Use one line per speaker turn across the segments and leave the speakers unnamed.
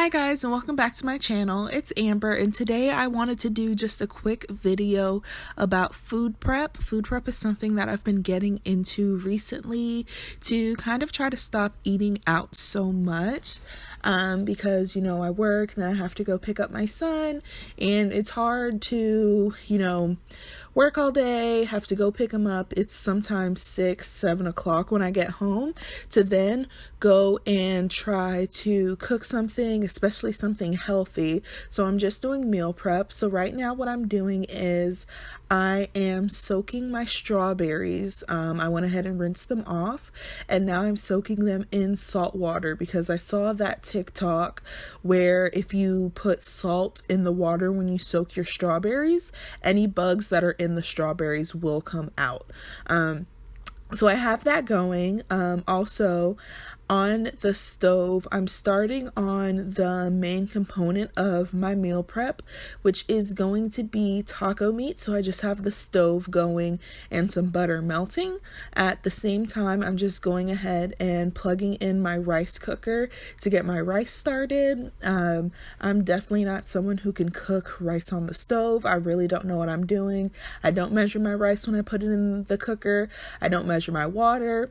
Hi guys, and welcome back to my channel. It's Amber, and today I wanted to do just a quick video about food prep. Food prep is something that I've been getting into recently to kind of try to stop eating out so much because I work and then I have to go pick up my son, and it's hard to work all day, have to go pick him up. It's sometimes 6-7 o'clock when I get home, to then go and try to cook something, especially something healthy. So I'm just doing meal prep. So right now what I'm doing is I am soaking my strawberries. I went ahead and rinsed them off, and now I'm soaking them in salt water because I saw that TikTok where if you put salt in the water when you soak your strawberries, any bugs that are in the strawberries will come out. So I have that going. Also, on the stove, I'm starting on the main component of my meal prep, which is going to be taco meat. So I just have the stove going and some butter melting. At the same time, I'm just going ahead and plugging in my rice cooker to get my rice started. I'm definitely not someone who can cook rice on the stove. I really don't know what I'm doing. I don't measure my rice when I put it in the cooker. I don't measure my water.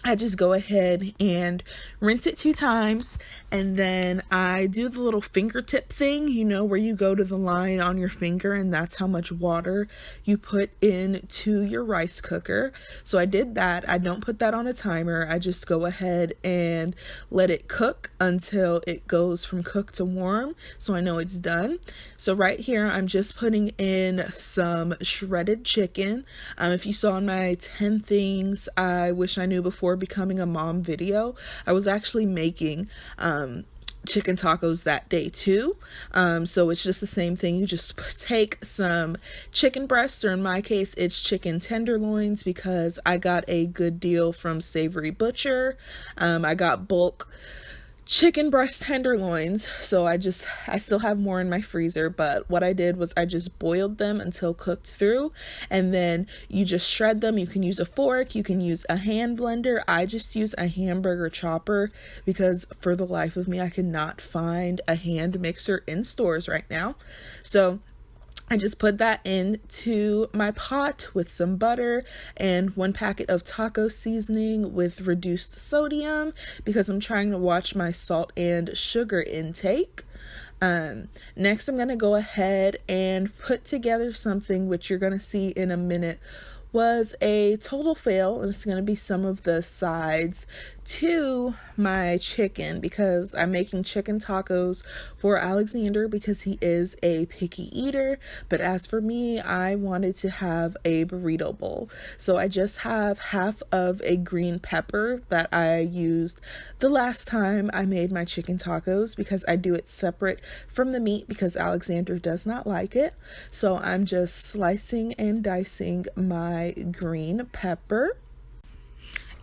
I just go ahead and rinse it 2 times, and then I do the little fingertip thing, where you go to the line on your finger, and that's how much water you put into your rice cooker. So I did that. I don't put that on a timer. I just go ahead and let it cook until it goes from cooked to warm, so I know it's done. So right here, I'm just putting in some shredded chicken. If you saw in my 10 things I wish I knew before becoming a mom video, I was actually making chicken tacos that day too. So it's just the same thing. You just take some chicken breasts, or in my case it's chicken tenderloins, because I got a good deal from Savory Butcher. I got bulk chicken breast tenderloins, so I still have more in my freezer, but what I did was I just boiled them until cooked through, and then you just shred them. You can use a fork, you can use a hand blender. I just use a hamburger chopper because for the life of me I cannot find a hand mixer in stores right now. So I just put that into my pot with some butter and 1 packet of taco seasoning with reduced sodium because I'm trying to watch my salt and sugar intake. Next, I'm going to go ahead and put together something which you're going to see in a minute was a total fail, and it's going to be some of the sides to my chicken because I'm making chicken tacos for Alexander because he is a picky eater. But as for me, I wanted to have a burrito bowl. So I just have half of a green pepper that I used the last time I made my chicken tacos because I do it separate from the meat because Alexander does not like it. So I'm just slicing and dicing my green pepper.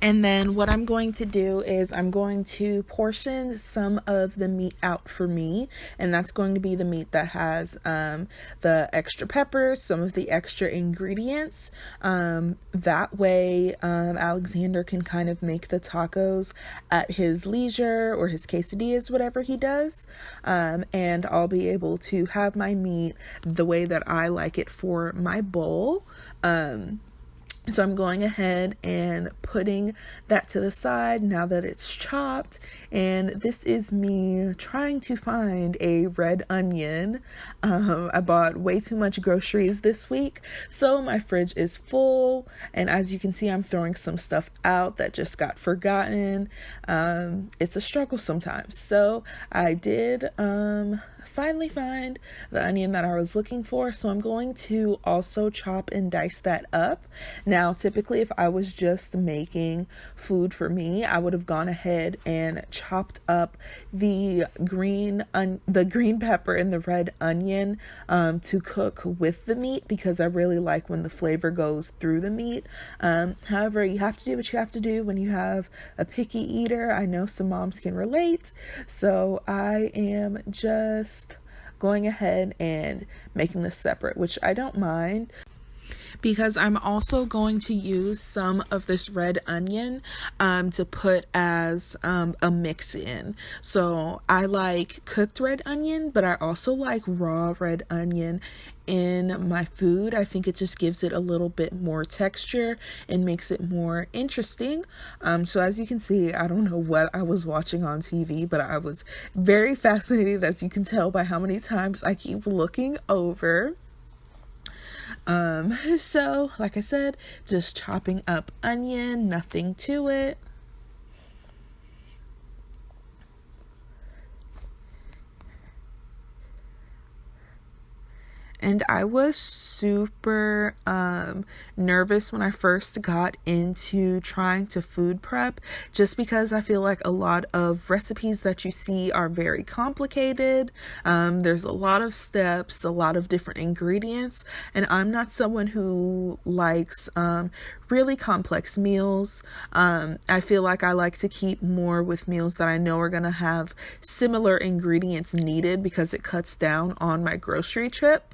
And then what I'm going to do is I'm going to portion some of the meat out for me, and that's going to be the meat that has the extra peppers, some of the extra ingredients. That way Alexander can kind of make the tacos at his leisure, or his quesadillas, whatever he does, and I'll be able to have my meat the way that I like it for my bowl. So I'm going ahead and putting that to the side now that it's chopped, and this is me trying to find a red onion. I bought way too much groceries this week, so my fridge is full, and as you can see, I'm throwing some stuff out that just got forgotten. It's a struggle sometimes, so I did finally find the onion that I was looking for, so I'm going to also chop and dice that up. Now, typically if I was just making food for me, I would have gone ahead and chopped up the green pepper and the red onion to cook with the meat because I really like when the flavor goes through the meat. However, you have to do what you have to do when you have a picky eater. I know some moms can relate, so I am just going ahead and making this separate, which I don't mind. because I'm also going to use some of this red onion to put as a mix in. So I like cooked red onion, but I also like raw red onion in my food. I think it just gives it a little bit more texture and makes it more interesting. So as you can see, I don't know what I was watching on TV, but I was very fascinated, as you can tell by how many times I keep looking over. So like I said, just chopping up onion, nothing to it. And I was super nervous when I first got into trying to food prep, just because I feel like a lot of recipes that you see are very complicated. There's a lot of steps, a lot of different ingredients, and I'm not someone who likes really complex meals. I feel like I like to keep more with meals that I know are going to have similar ingredients needed, because it cuts down on my grocery trip.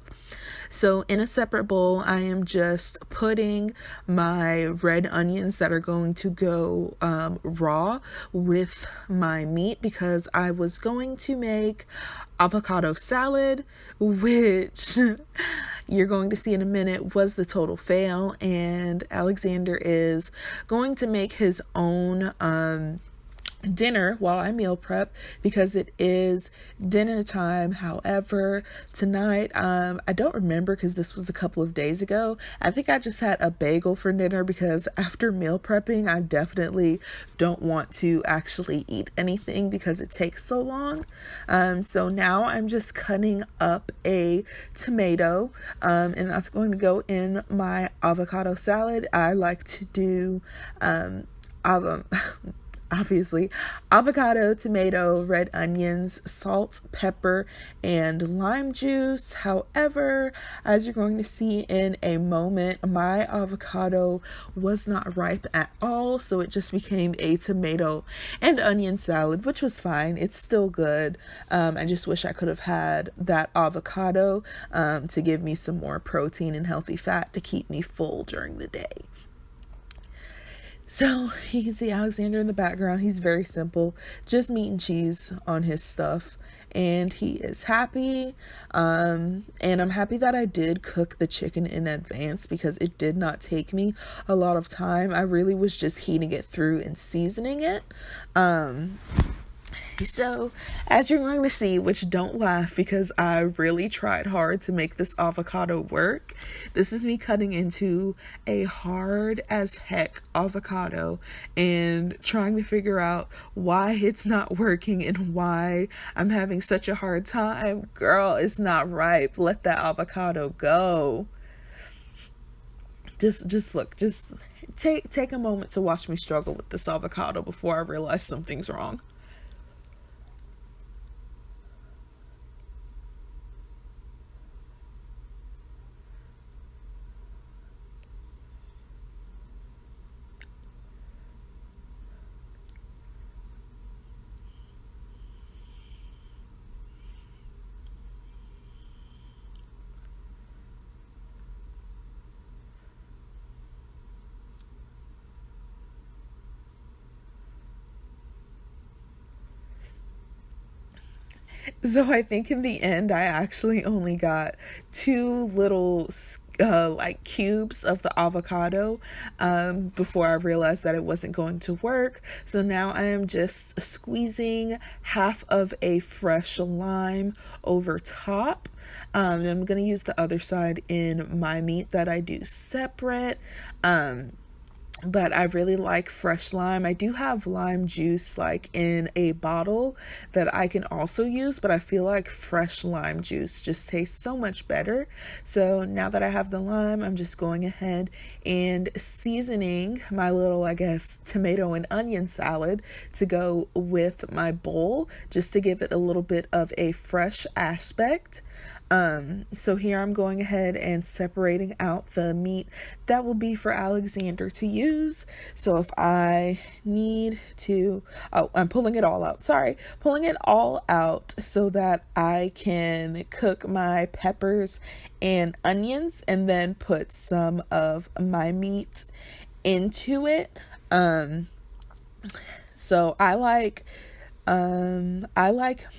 So in a separate bowl, I am just putting my red onions that are going to go raw with my meat, because I was going to make avocado salad, which you're going to see in a minute was the total fail. And Alexander is going to make his own dinner while I meal prep, because it is dinner time. However, tonight, I don't remember, because this was a couple of days ago. I think I just had a bagel for dinner, because after meal prepping, I definitely don't want to actually eat anything because it takes so long. So now I'm just cutting up a tomato, and that's going to go in my avocado salad. I like to do obviously avocado, tomato, red onions, salt, pepper, and lime juice. However, as you're going to see in a moment, my avocado was not ripe at all, so it just became a tomato and onion salad, which was fine. It's still good. I just wish I could have had that avocado to give me some more protein and healthy fat to keep me full during the day. So you can see Alexander in the background. He's very simple, just meat and cheese on his stuff, and he is happy. And I'm happy that I did cook the chicken in advance, because it did not take me a lot of time. I really was just heating it through and seasoning it. So as you're going to see, which don't laugh, because I really tried hard to make this avocado work. This is me cutting into a hard as heck avocado and trying to figure out why it's not working and why I'm having such a hard time. Girl, it's not ripe. Let that avocado go. Just look, just take a moment to watch me struggle with this avocado before I realize something's wrong. So I think in the end, I actually only got two little like cubes of the avocado before I realized that it wasn't going to work. So now I am just squeezing half of a fresh lime over top. I'm going to use the other side in my meat that I do separate. But I really like fresh lime. I do have lime juice like in a bottle that I can also use, but I feel like fresh lime juice just tastes so much better. So now that I have the lime, I'm just going ahead and seasoning my little, I guess, tomato and onion salad to go with my bowl, just to give it a little bit of a fresh aspect. So here I'm going ahead and separating out the meat that will be for Alexander to use. So if I need to, I'm pulling it all out. Sorry, pulling it all out so that I can cook my peppers and onions and then put some of my meat into it. So I like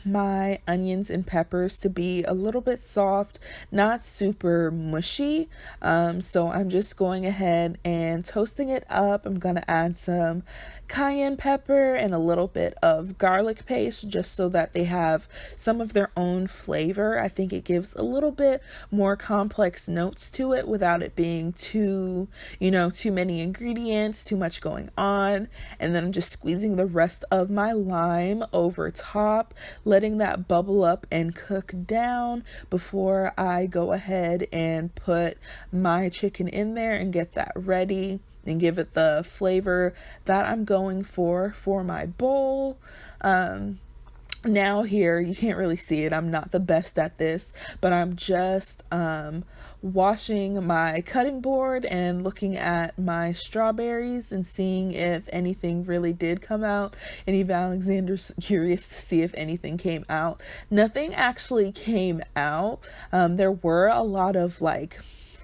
my onions and peppers to be a little bit soft, not super mushy. So I'm just going ahead and toasting it up. I'm going to add some cayenne pepper and a little bit of garlic paste just so that they have some of their own flavor. I think it gives a little bit more complex notes to it without it being too many ingredients, too much going on. And then I'm just squeezing the rest of my lime over top, letting that bubble up and cook down before I go ahead and put my chicken in there and get that ready and give it the flavor that I'm going for my bowl. Now here, you can't really see it. I'm not the best at this, but I'm just washing my cutting board and looking at my strawberries and seeing if anything really did come out. And even Alexander's curious to see if anything came out. Nothing actually came out. There were a lot of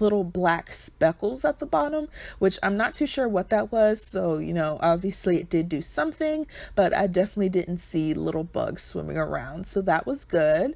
little black speckles at the bottom, which I'm not too sure what that was. So, obviously it did do something, but I definitely didn't see little bugs swimming around. So that was good.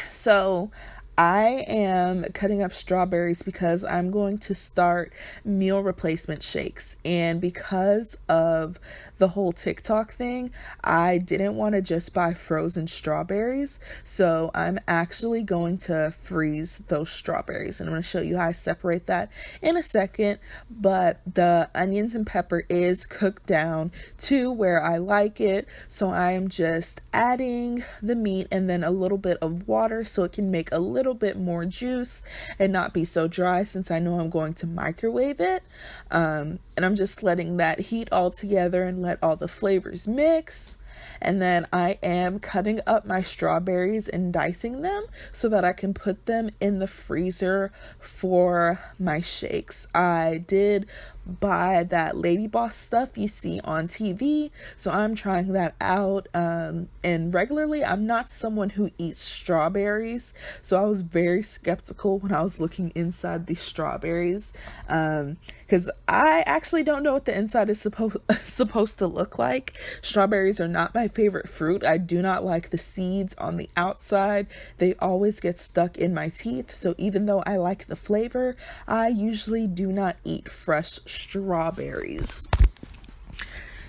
So I am cutting up strawberries because I'm going to start meal replacement shakes. And because of the whole TikTok thing, I didn't want to just buy frozen strawberries. So I'm actually going to freeze those strawberries. And I'm going to show you how I separate that in a second. But the onions and pepper is cooked down to where I like it. So I am just adding the meat and then a little bit of water so it can make a little bit more juice and not be so dry, since I know I'm going to microwave it. And I'm just letting that heat all together and let all the flavors mix. And then I am cutting up my strawberries and dicing them so that I can put them in the freezer for my shakes. I did buy that Lady Boss stuff you see on TV, so I'm trying that out. And regularly, I'm not someone who eats strawberries, so I was very skeptical when I was looking inside these strawberries, because I actually don't know what the inside is supposed to look like. Strawberries are not my favorite fruit. I do not like the seeds on the outside. They always get stuck in my teeth. So even though I like the flavor, I usually do not eat fresh strawberries.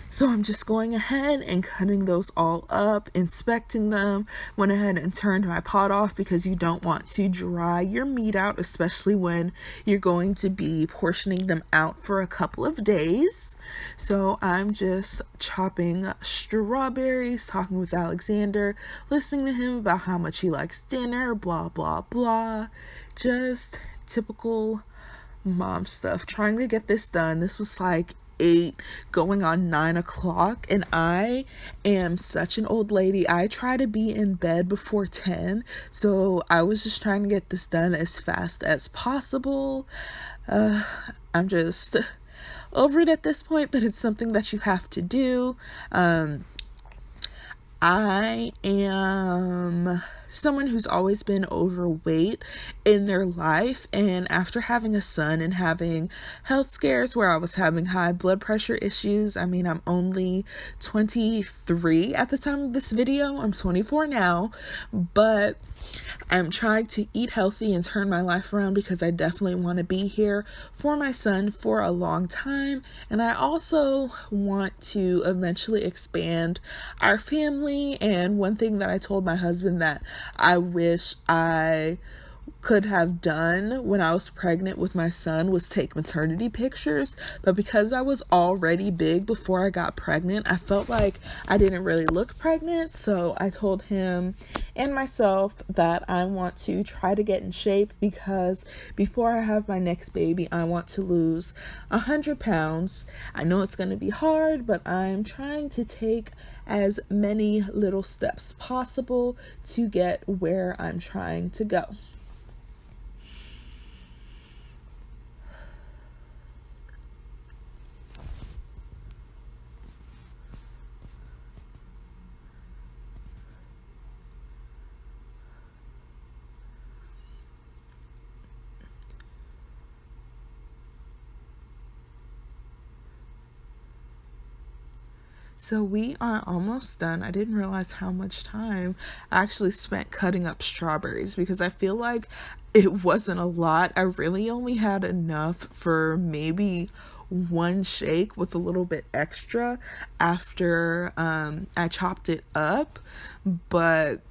So I'm just going ahead and cutting those all up, inspecting them. Went ahead and turned my pot off because you don't want to dry your meat out, especially when you're going to be portioning them out for a couple of days. So I'm just chopping strawberries, talking with Alexander, listening to him about how much he likes dinner, blah, blah, blah. Just typical mom stuff. Trying to get this done. This was 8 going on 9 o'clock, and I am such an old lady. I try to be in bed before 10, so I was just trying to get this done as fast as possible. I'm just over it at this point, but it's something that you have to do. I am someone who's always been overweight in their life, and after having a son and having health scares where I was having high blood pressure issues, I'm only 23 at the time of this video. I'm 24 now, but I'm trying to eat healthy and turn my life around because I definitely want to be here for my son for a long time. And I also want to eventually expand our family. And one thing that I told my husband that I wish I could have done when I was pregnant with my son was take maternity pictures, but because I was already big before I got pregnant, I felt like I didn't really look pregnant. So I told him and myself that I want to try to get in shape, because before I have my next baby, I want to lose 100 pounds. I know it's going to be hard, but I'm trying to take as many little steps possible to get where I'm trying to go. So we are almost done. I didn't realize how much time I actually spent cutting up strawberries, because I feel like it wasn't a lot. I really only had enough for maybe one shake with a little bit extra after I chopped it up, but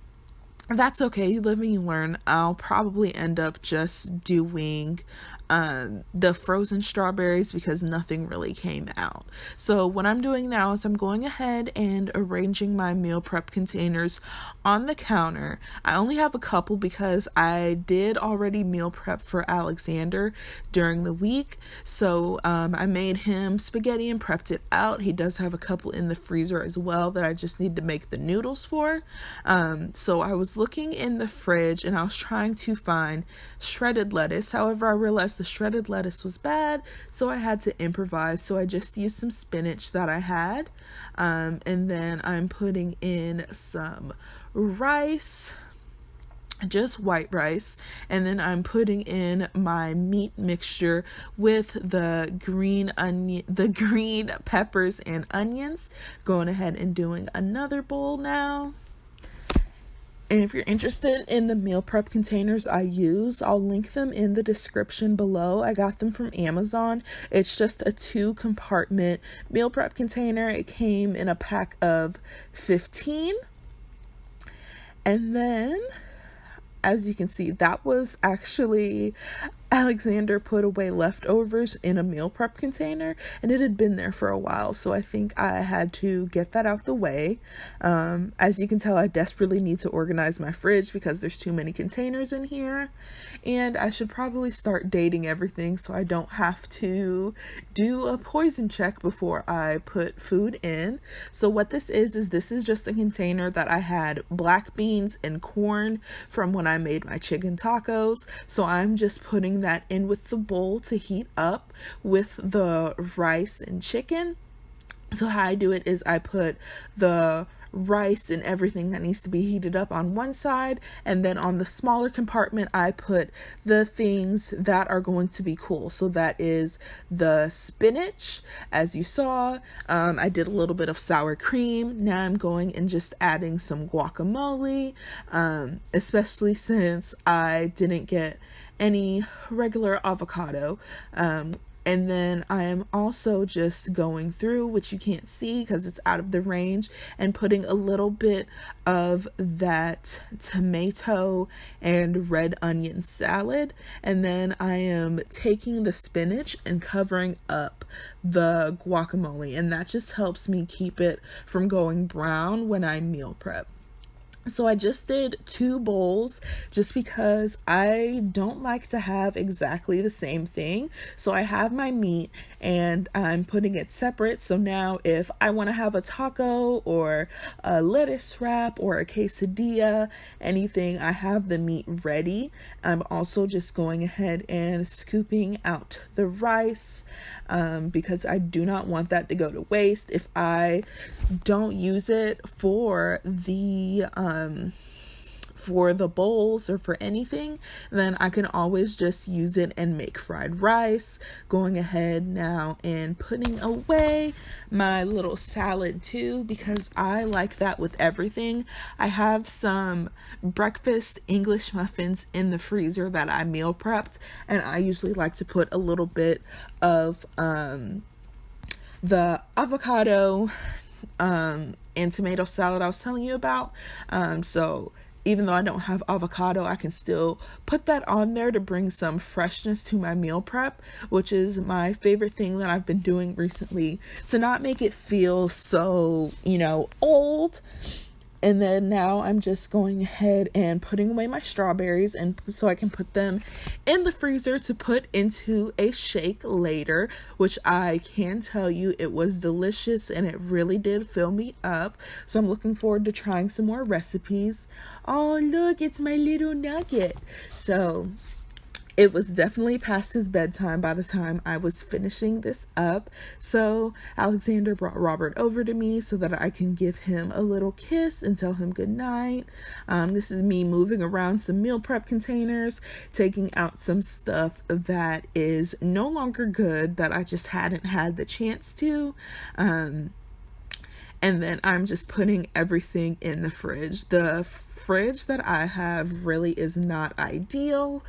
that's okay. You live and you learn. I'll probably end up just doing the frozen strawberries because nothing really came out. So what I'm doing now is I'm going ahead and arranging my meal prep containers on the counter. I only have a couple because I did already meal prep for Alexander during the week. So I made him spaghetti and prepped it out. He does have a couple in the freezer as well that I just need to make the noodles for. So I was looking in the fridge and I was trying to find shredded lettuce. However, I realized the shredded lettuce was bad, so I had to improvise. So I just used some spinach that I had, and then I'm putting in some rice, just white rice, and then I'm putting in my meat mixture with the green peppers and onions. Going ahead and doing another bowl now. And if you're interested in the meal prep containers I use, I'll link them in the description below. I got them from Amazon. It's just a 2-compartment meal prep container. It came in a pack of 15. And then, as you can see, that was actually Alexander put away leftovers in a meal prep container, and it had been there for a while, so I think I had to get that out the way. As you can tell, I desperately need to organize my fridge because there's too many containers in here, and I should probably start dating everything so I don't have to do a poison check before I put food in. So what this is this is just a container that I had black beans and corn from when I made my chicken tacos, so I'm just putting that in with the bowl to heat up with the rice and chicken. So how I do it is I put the rice and everything that needs to be heated up on one side, and then on the smaller compartment I put the things that are going to be cool. So that is the spinach, as you saw. I did a little bit of sour cream. Now I'm going and just adding some guacamole, especially since I didn't get any regular avocado. And then I am also just going through, which you can't see because it's out of the range, and putting a little bit of that tomato and red onion salad. And then I am taking the spinach and covering up the guacamole, and that just helps me keep it from going brown when I meal prep. So I just did 2 bowls just because I don't like to have exactly the same thing. So I have my meat and I'm putting it separate. So now if I want to have a taco or a lettuce wrap or a quesadilla, anything, I have the meat ready. I'm also just going ahead and scooping out the rice because I do not want that to go to waste. If I don't use it for the bowls or for anything, then I can always just use it and make fried rice. Going ahead now and putting away my little salad too, because I like that with everything. I have some breakfast English muffins in the freezer that I meal prepped, and I usually like to put a little bit of the avocado and tomato salad I was telling you about. So even though I don't have avocado, I can still put that on there to bring some freshness to my meal prep, which is my favorite thing that I've been doing recently to not make it feel so, old. And then now I'm just going ahead and putting away my strawberries, and so I can put them in the freezer to put into a shake later, which I can tell you it was delicious and it really did fill me up. So I'm looking forward to trying some more recipes. Oh, look, it's my little nugget. So it was definitely past his bedtime by the time I was finishing this up. So Alexander brought Robert over to me so that I can give him a little kiss and tell him good night. This is me moving around some meal prep containers, taking out some stuff that is no longer good that I just hadn't had the chance to. And then I'm just putting everything in the fridge. The fridge that I have really is not ideal.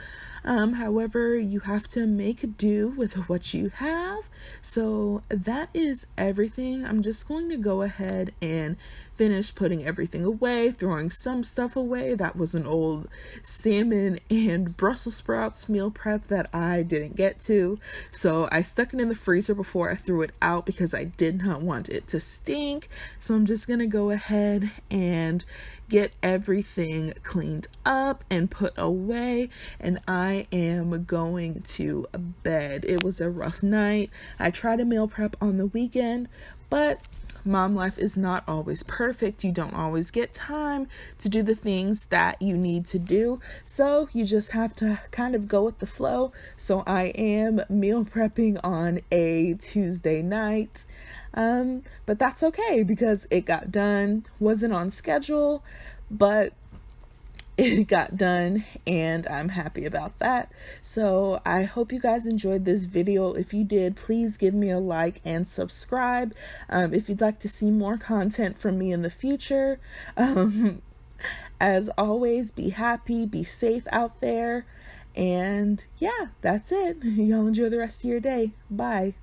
However, you have to make do with what you have. So that is everything. I'm just going to go ahead and finish putting everything away, throwing some stuff away. That was an old salmon and Brussels sprouts meal prep that I didn't get to. So I stuck it in the freezer before I threw it out because I did not want it to stink. So I'm just going to go ahead and get everything cleaned up and put away, and I am going to bed. It was a rough night. I try to meal prep on the weekend, but mom life is not always perfect. You don't always get time to do the things that you need to do, so you just have to kind of go with the flow. So I am meal prepping on a Tuesday night. But that's okay because it got done. Wasn't on schedule, but it got done and I'm happy about that. So I hope you guys enjoyed this video. If you did, please give me a like and subscribe. If you'd like to see more content from me in the future. As always, be happy, be safe out there. And yeah, that's it. Y'all enjoy the rest of your day. Bye.